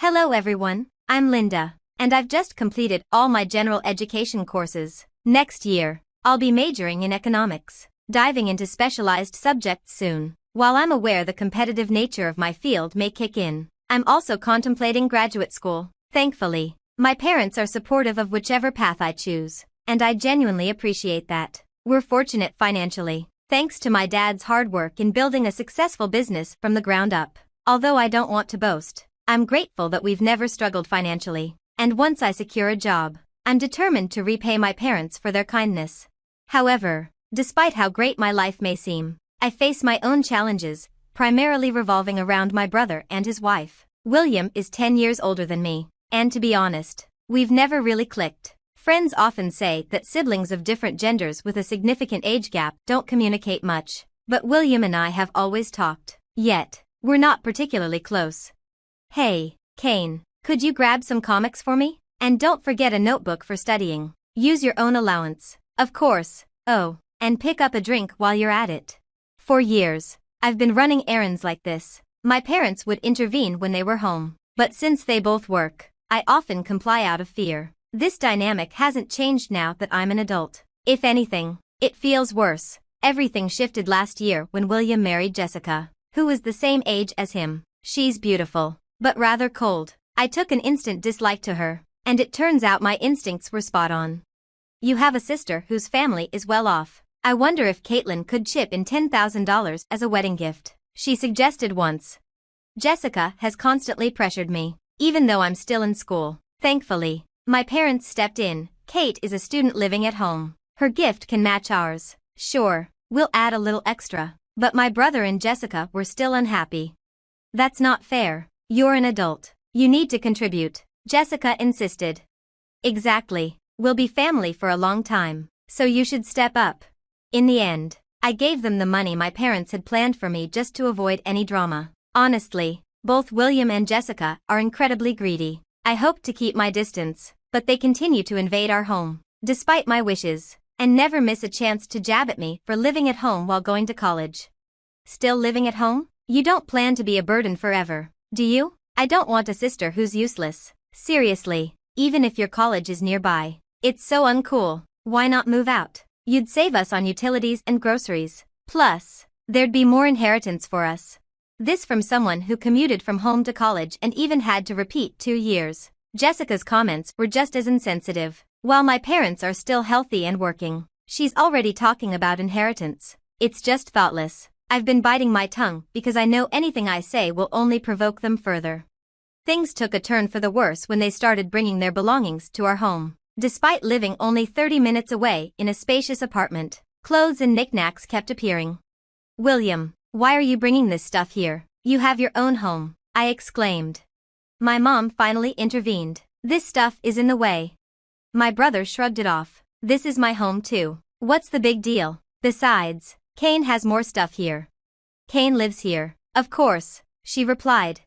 Hello everyone, I'm Linda, and I've just completed all my general education courses. Next year, I'll be majoring in economics, diving into specialized subjects soon. While I'm aware the competitive nature of my field may kick in, I'm also contemplating graduate school. Thankfully, my parents are supportive of whichever path I choose, and I genuinely appreciate that. We're fortunate financially, thanks to my dad's hard work in building a successful business from the ground up. Although I don't want to boast, I'm grateful that we've never struggled financially, and once I secure a job, I'm determined to repay my parents for their kindness. However, despite how great my life may seem, I face my own challenges, primarily revolving around my brother and his wife. William is 10 years older than me, and to be honest, we've never really clicked. Friends often say that siblings of different genders with a significant age gap don't communicate much, but William and I have always talked. Yet, we're not particularly close. Hey, Kane, could you grab some comics for me? And don't forget a notebook for studying. Use your own allowance, of course. Oh, and pick up a drink while you're at it. For years, I've been running errands like this. My parents would intervene when they were home, but since they both work, I often comply out of fear. This dynamic hasn't changed now that I'm an adult. If anything, it feels worse. Everything shifted last year when William married Jessica, who was the same age as him. She's beautiful, but rather cold. I took an instant dislike to her, and it turns out my instincts were spot on. You have a sister whose family is well off. I wonder if Caitlin could chip in $10,000 as a wedding gift, she suggested once. Jessica has constantly pressured me, even though I'm still in school. Thankfully, my parents stepped in. Kate is a student living at home. Her gift can match ours. Sure, we'll add a little extra. But my brother and Jessica were still unhappy. That's not fair. You're an adult. You need to contribute, Jessica insisted. Exactly. We'll be family for a long time, so you should step up. In the end, I gave them the money my parents had planned for me just to avoid any drama. Honestly, both William and Jessica are incredibly greedy. I hoped to keep my distance, but they continue to invade our home, despite my wishes, and never miss a chance to jab at me for living at home while going to college. Still living at home? You don't plan to be a burden forever, do you? I don't want a sister who's useless. Seriously, even if your college is nearby. It's so uncool. Why not move out? You'd save us on utilities and groceries. Plus, there'd be more inheritance for us. This from someone who commuted from home to college and even had to repeat 2 years. Jessica's comments were just as insensitive. While my parents are still healthy and working, she's already talking about inheritance. It's just thoughtless. I've been biting my tongue because I know anything I say will only provoke them further. Things took a turn for the worse when they started bringing their belongings to our home. Despite living only 30 minutes away in a spacious apartment, clothes and knickknacks kept appearing. William, why are you bringing this stuff here? You have your own home, I exclaimed. My mom finally intervened. This stuff is in the way. My brother shrugged it off. This is my home too. What's the big deal? Besides, Kane has more stuff here. Kane lives here. Of course, she replied.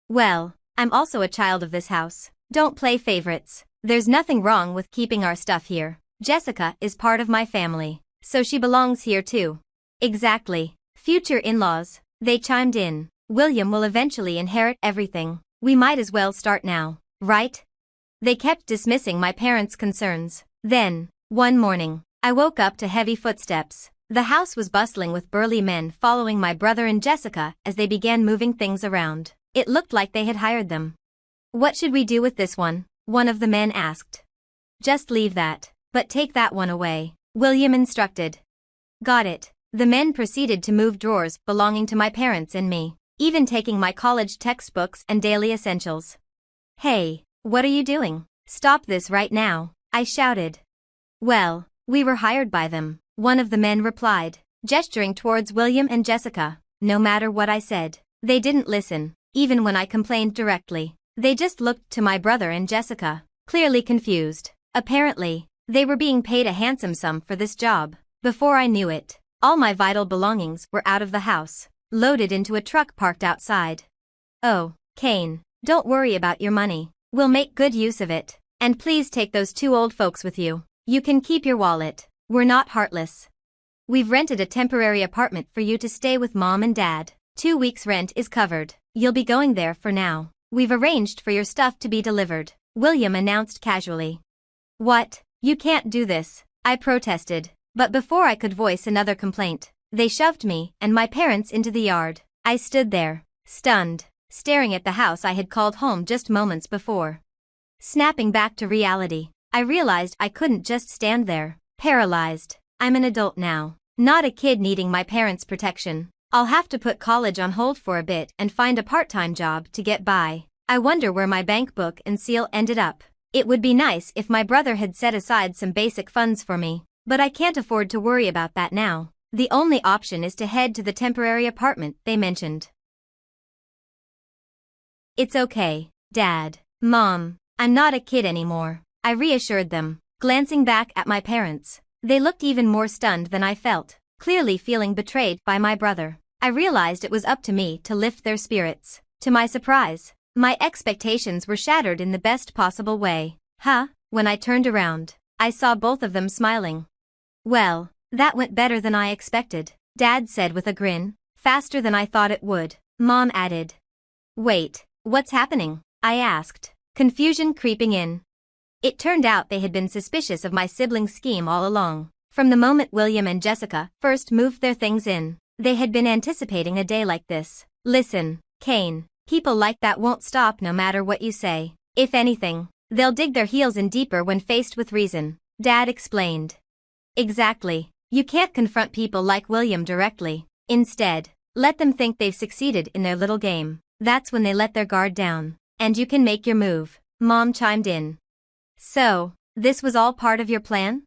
Well, I'm also a child of this house. Don't play favorites. There's nothing wrong with keeping our stuff here. Jessica is part of my family, so she belongs here too. Exactly. Future in-laws, they chimed in. William will eventually inherit everything. We might as well start now, right? They kept dismissing my parents' concerns. Then, one morning, I woke up to heavy footsteps. The house was bustling with burly men following my brother and Jessica as they began moving things around. It looked like they had hired them. What should we do with this one? One of the men asked. Just leave that, but take that one away, William instructed. Got it. The men proceeded to move drawers belonging to my parents and me, even taking my college textbooks and daily essentials. Hey, what are you doing? Stop this right now, I shouted. Well, we were hired by them, one of the men replied, gesturing towards William and Jessica. No matter what I said, they didn't listen, even when I complained directly. They just looked to my brother and Jessica, clearly confused. Apparently, they were being paid a handsome sum for this job. Before I knew it, all my vital belongings were out of the house, loaded into a truck parked outside. Oh, Kane, don't worry about your money. We'll make good use of it. And please take those 2 old folks with you. You can keep your wallet. We're not heartless. We've rented a temporary apartment for you to stay with Mom and Dad. 2 weeks' rent is covered. You'll be going there for now. We've arranged for your stuff to be delivered, William announced casually. What? You can't do this, I protested. But before I could voice another complaint, they shoved me and my parents into the yard. I stood there, stunned, staring at the house I had called home just moments before. Snapping back to reality, I realized I couldn't just stand there, paralyzed. I'm an adult now, not a kid needing my parents' protection. I'll have to put college on hold for a bit and find a part-time job to get by. I wonder where my bank book and seal ended up. It would be nice if my brother had set aside some basic funds for me, but I can't afford to worry about that now. The only option is to head to the temporary apartment they mentioned. It's okay, Dad, Mom. I'm not a kid anymore, I reassured them, glancing back at my parents. They looked even more stunned than I felt, clearly feeling betrayed by my brother. I realized it was up to me to lift their spirits. To my surprise, my expectations were shattered in the best possible way. When I turned around, I saw both of them smiling. Well, that went better than I expected, Dad said with a grin. Faster than I thought it would, Mom added. Wait, what's happening? I asked, confusion creeping in. It turned out they had been suspicious of my siblings' scheme all along. From the moment William and Jessica first moved their things in, they had been anticipating a day like this. Listen, Kane, people like that won't stop no matter what you say. If anything, they'll dig their heels in deeper when faced with reason, Dad explained. Exactly. You can't confront people like William directly. Instead, let them think they've succeeded in their little game. That's when they let their guard down. And you can make your move, Mom chimed in. So, this was all part of your plan?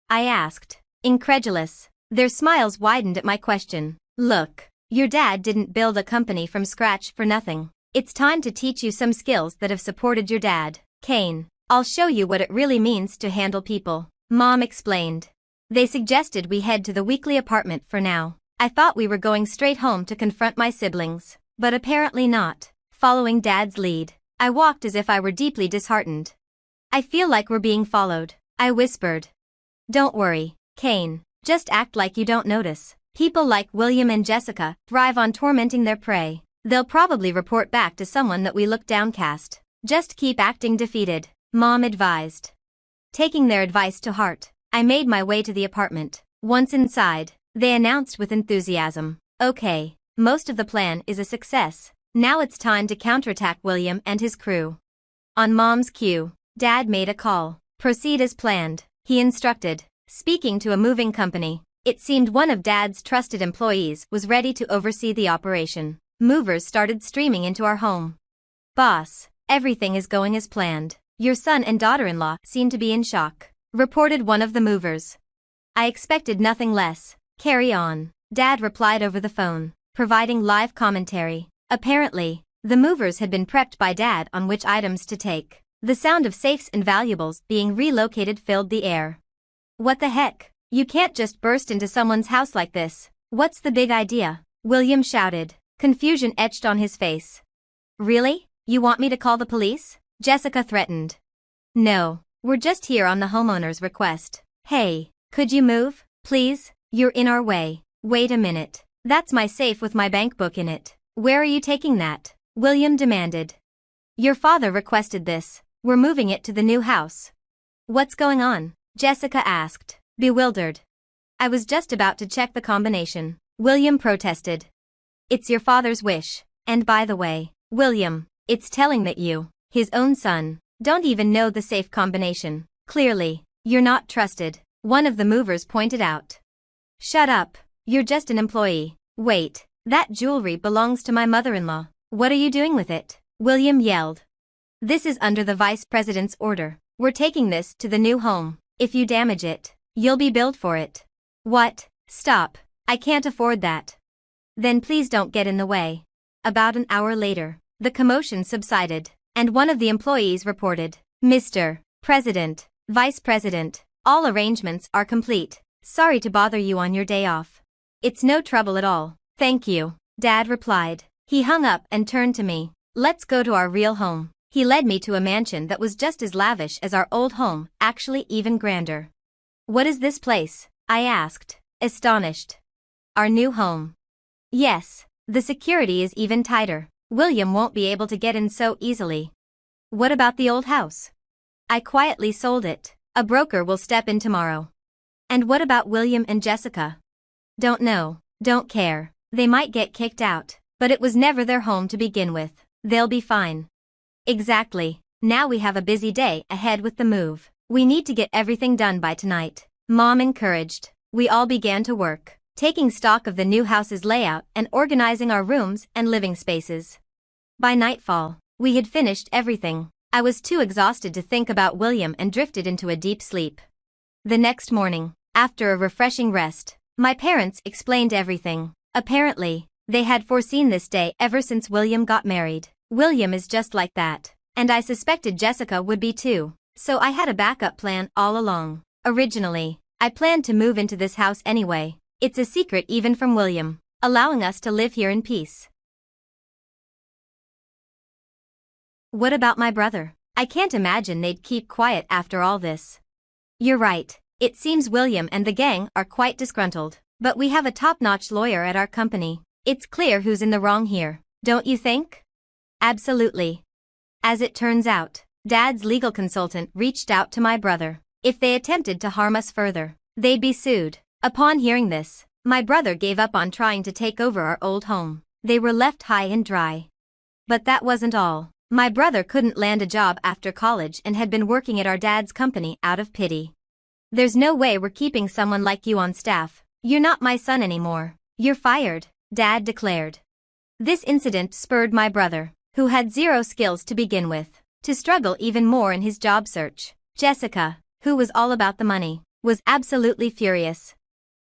I asked, incredulous. Their smiles widened at my question. Look, your dad didn't build a company from scratch for nothing. It's time to teach you some skills that have supported your dad, Kane. I'll show you what it really means to handle people, Mom explained. They suggested we head to the weekly apartment for now. I thought we were going straight home to confront my siblings, but apparently not. Following Dad's lead, I walked as if I were deeply disheartened. I feel like we're being followed, I whispered. Don't worry, Kane, just act like you don't notice. People like William and Jessica thrive on tormenting their prey. They'll probably report back to someone that we look downcast. Just keep acting defeated, Mom advised. Taking their advice to heart, I made my way to the apartment. Once inside, they announced with enthusiasm. Okay, most of the plan is a success. Now it's time to counterattack William and his crew. On Mom's cue, Dad made a call. Proceed as planned, he instructed. Speaking to a moving company, it seemed one of Dad's trusted employees was ready to oversee the operation. Movers started streaming into our home. Boss, everything is going as planned. Your son and daughter-in-law seem to be in shock, reported one of the movers. I expected nothing less. Carry on, Dad replied over the phone, providing live commentary. Apparently, the movers had been prepped by Dad on which items to take. The sound of safes and valuables being relocated filled the air. What the heck? You can't just burst into someone's house like this. What's the big idea? William shouted, confusion etched on his face. Really? You want me to call the police? Jessica threatened. No, we're just here on the homeowner's request. Hey, could you move, please? You're in our way. Wait a minute. That's my safe with my bank book in it. Where are you taking that? William demanded. Your father requested this. We're moving it to the new house. What's going on? Jessica asked, bewildered. I was just about to check the combination. William protested. It's your father's wish. And by the way, William, it's telling that you, his own son, don't even know the safe combination. Clearly, you're not trusted, one of the movers pointed out. Shut up, you're just an employee. Wait, that jewelry belongs to my mother-in-law. What are you doing with it? William yelled. This is under the vice president's order. We're taking this to the new home. If you damage it, you'll be billed for it. What? Stop. I can't afford that. Then please don't get in the way. About an hour later, the commotion subsided, and one of the employees reported, Mr. President, Vice President, all arrangements are complete. Sorry to bother you on your day off. It's no trouble at all, thank you, Dad replied. He hung up and turned to me. Let's go to our real home. He led me to a mansion that was just as lavish as our old home, actually even grander. What is this place? I asked, astonished. Our new home. Yes, the security is even tighter. William won't be able to get in so easily. What about the old house? I quietly sold it. A broker will step in tomorrow. And what about William and Jessica? Don't know, don't care. They might get kicked out, but it was never their home to begin with. They'll be fine. Exactly. Now we have a busy day ahead with the move. We need to get everything done by tonight. Mom encouraged. We all began to work, taking stock of the new house's layout and organizing our rooms and living spaces. By nightfall, we had finished everything. I was too exhausted to think about William and drifted into a deep sleep. The next morning, after a refreshing rest, my parents explained everything. Apparently, they had foreseen this day ever since William got married. William is just like that, and I suspected Jessica would be too, so I had a backup plan all along. Originally, I planned to move into this house anyway. It's a secret even from William, allowing us to live here in peace. What about my brother? I can't imagine they'd keep quiet after all this. You're right, it seems William and the gang are quite disgruntled, but we have a top-notch lawyer at our company. It's clear who's in the wrong here, don't you think? Absolutely. As it turns out, Dad's legal consultant reached out to my brother. If they attempted to harm us further, they'd be sued. Upon hearing this, my brother gave up on trying to take over our old home. They were left high and dry. But that wasn't all. My brother couldn't land a job after college and had been working at our dad's company out of pity. There's no way we're keeping someone like you on staff. You're not my son anymore. You're fired, Dad declared. This incident spurred my brother, who had zero skills to begin with, to struggle even more in his job search. Jessica, who was all about the money, was absolutely furious.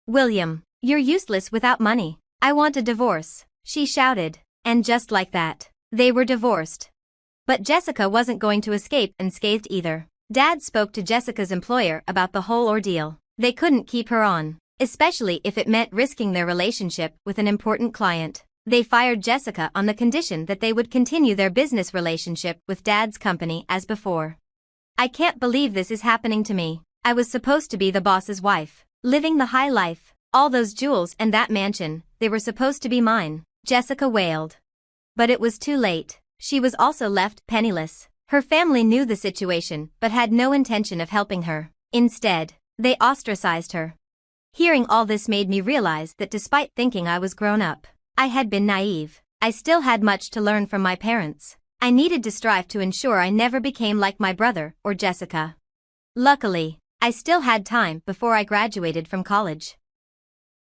William, you're useless without money. I want a divorce, she shouted, and just like that, they were divorced. But Jessica wasn't going to escape unscathed either. Dad spoke to Jessica's employer about the whole ordeal. They couldn't keep her on, especially if it meant risking their relationship with an important client. They fired Jessica on the condition that they would continue their business relationship with Dad's company as before. I can't believe this is happening to me. I was supposed to be the boss's wife, living the high life. All those jewels and that mansion, they were supposed to be mine, Jessica wailed. But it was too late. She was also left penniless. Her family knew the situation but had no intention of helping her. Instead, they ostracized her. Hearing all this made me realize that despite thinking I was grown up, I had been naive. I still had much to learn from my parents. I needed to strive to ensure I never became like my brother or Jessica. Luckily, I still had time before I graduated from college.